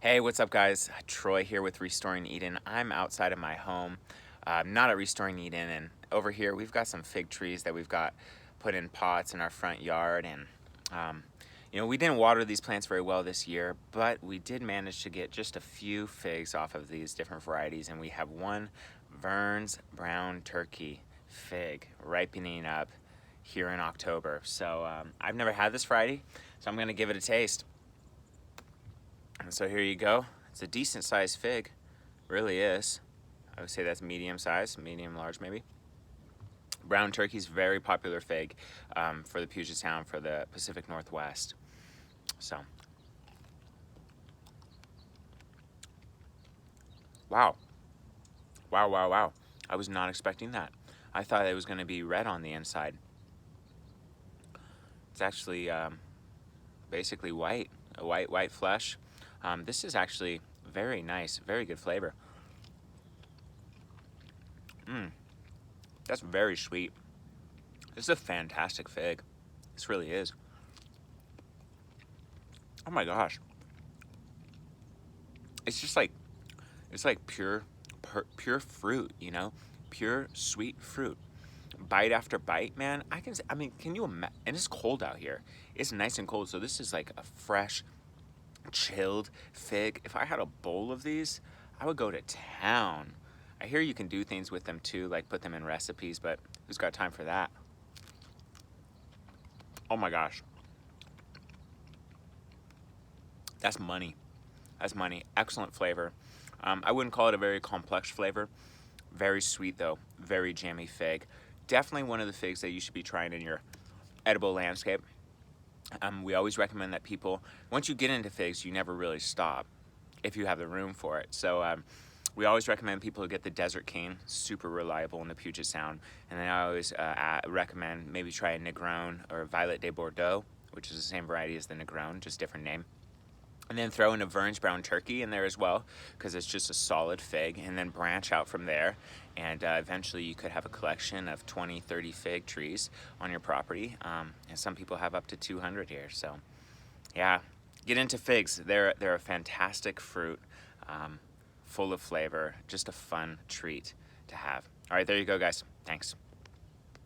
Hey, what's up, guys? Troy here with Restoring Eden. I'm outside of my home, not at Restoring Eden, and over here we've got some fig trees that we've got put in pots in our front yard. And we didn't water these plants very well this year, but we did manage to get just a few figs off of these different varieties, and we have one Vern's brown turkey fig ripening up here in October. So I've never had this variety, so I'm gonna give it a taste. And so here you go. It's a decent sized fig, really is. I would say that's medium size, medium large maybe. Brown turkey's very popular fig for the Puget Sound, for the Pacific Northwest. So, wow, wow, wow, wow. I was not expecting that. I thought it was going to be red on the inside. It's actually basically white, a white flesh. This is actually very nice, very good flavor. That's very sweet. This is a fantastic fig. This really is. Oh my gosh. It's just like, it's like pure fruit, pure sweet fruit. Bite after bite, man. Can you imagine? And it's cold out here. It's nice and cold, so this is like a fresh, chilled fig. If I had a bowl of these, I would go to town. I hear you can do things with them too, like put them in recipes, but who's got time for that? Oh my gosh. That's money. That's money. Excellent flavor. I wouldn't call it a very complex flavor. Very sweet though. Very jammy fig. Definitely one of the figs that you should be trying in your edible landscape. We always recommend that people, once you get into figs, you never really stop if you have the room for it. So we always recommend people to get the Desert King, super reliable in the Puget Sound. And then I always recommend maybe try a Negrone or Violet de Bordeaux, which is the same variety as the Negrone, just different name. And then throw in a Vern's brown turkey in there as well, because it's just a solid fig, and then branch out from there. And eventually you could have a collection of 20, 30 fig trees on your property. And some people have up to 200 here. So yeah, get into figs. They're a fantastic fruit, full of flavor, just a fun treat to have. All right, there you go, guys. Thanks.